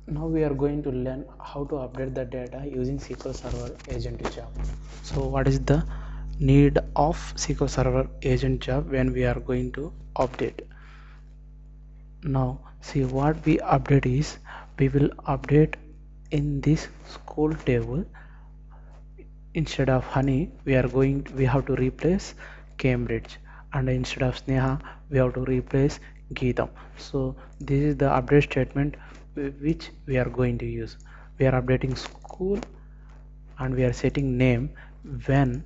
Now we are going to learn how to update the data using SQL Server Agent Job. So what is the need of SQL Server Agent Job when we are going to update? Now see what we update is, we will update in this school table. Instead of Honey we have to replace Cambridge, and instead of Sneha we have to replace Geetam. So this is the update statement which we are going to use. We are updating school and we are setting name. When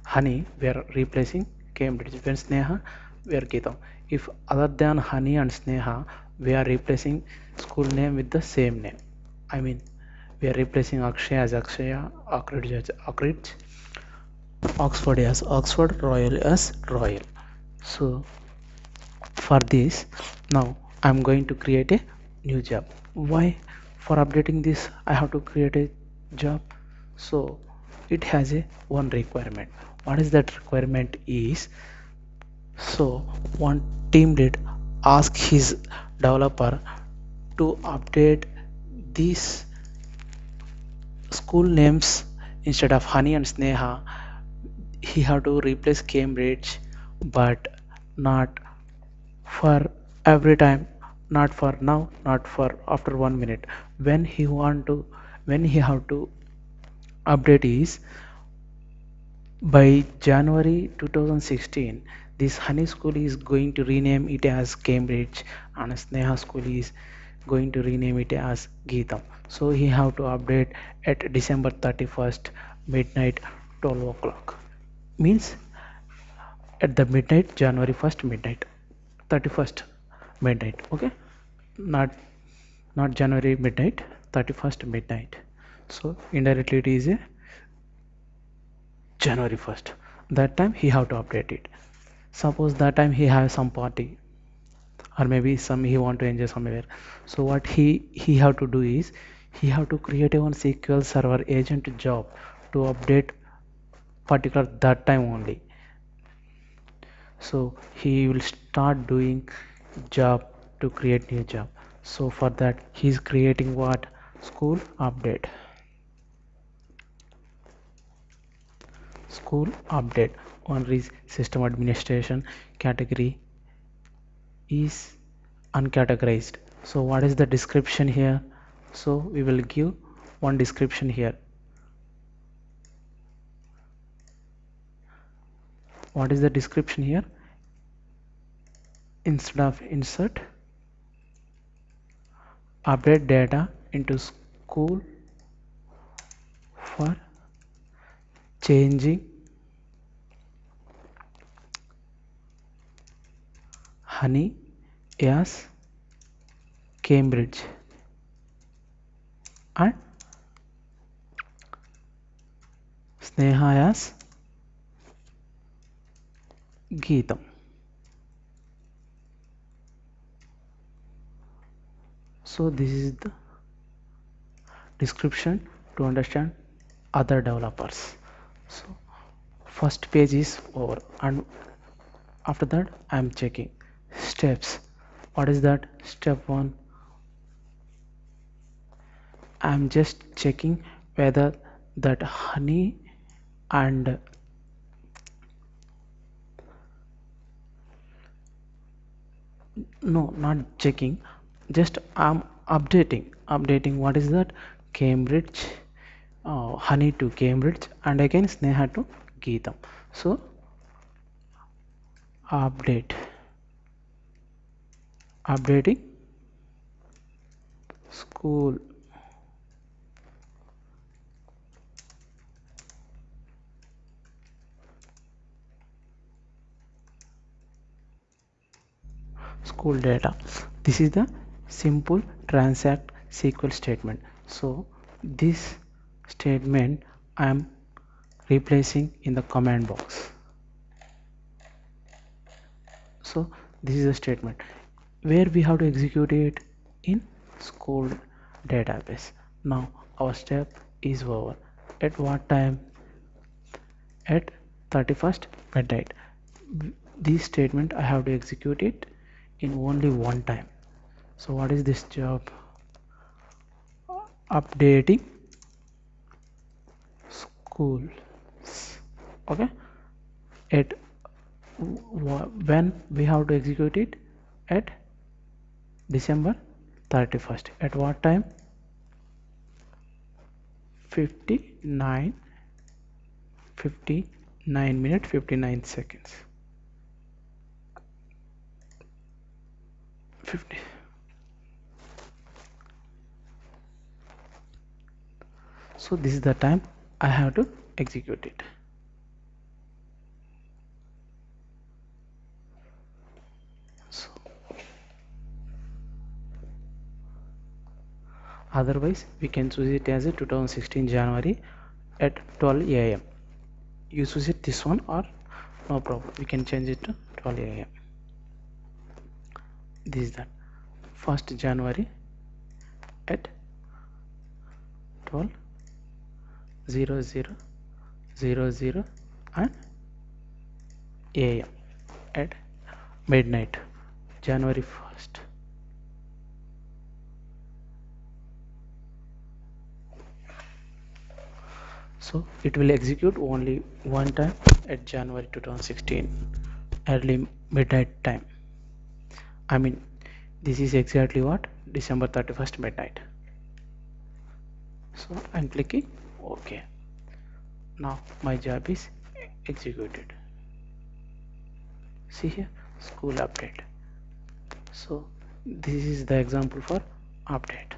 Honey we are replacing Cambridge, when Sneha we are Geetam. If other than Honey and Sneha we are replacing school name with the same name. I mean, we are replacing Akshay as Akshaya, Akridge as Akridge, Oxford as Oxford, Royal as Royal. So for this, now I'm going to create a new job. Why? For updating this I have to create a job. So it has a one requirement. What is that requirement is, so one team lead ask his developer to update these school names. Instead of Honey and Sneha he have to replace Cambridge, but not for every time, not for now, not for after 1 minute. When he want to, when he have to update is by January 2016, this Honey school is going to rename it as Cambridge, and Sneha school is going to rename it as Geetam. So he have to update at December 31st midnight 12 o'clock. Means at the midnight, January 1st midnight, 31st midnight. Okay, not January midnight, 31st midnight. So indirectly it is a January 1st. That time he have to update it. Suppose that time he have some party, or maybe some he want to enjoy somewhere. So what he have to do is, he have to create a one SQL Server agent job to update particular that time only. So he will start doing job to create new job. So for that he's creating what, school update. School update. One is system administration, category is uncategorized. So what is the description here? So we will give one description here. What is the description here? Instead of insert, update data into school for changing Honey as Cambridge and Sneha as Geetam. So this is the description to understand other developers. So first page is over, and after that I am checking steps. What is that? Step 1, I am just checking whether that Honey and no, not checking, just I'm updating what is that, Cambridge, Honey to Cambridge, and again Sneha to Geetam. So updating school data. This is the simple transact SQL statement. So this statement I am replacing in the command box. So this is a statement where we have to execute it in school database. Now our step is over. At what time? At 31st midnight. This statement I have to execute it in only one time. So what is this job? updating school. Okay, at when we have to execute it? At December 31st. At what time? 59 minutes 59 seconds. 50. So this is the time I have to execute it. So otherwise we can choose it as a 2016 January at 12 a.m. You choose it this one or no problem, we can change it to 12 a.m. This is that 1st January at 12:00 and a.m. at midnight, January 1st. So it will execute only one time at January 2016 early midnight time. I mean, this is exactly what? December 31st midnight. So I'm clicking OK. Now my job is executed. See here, school update. So this is the example for update.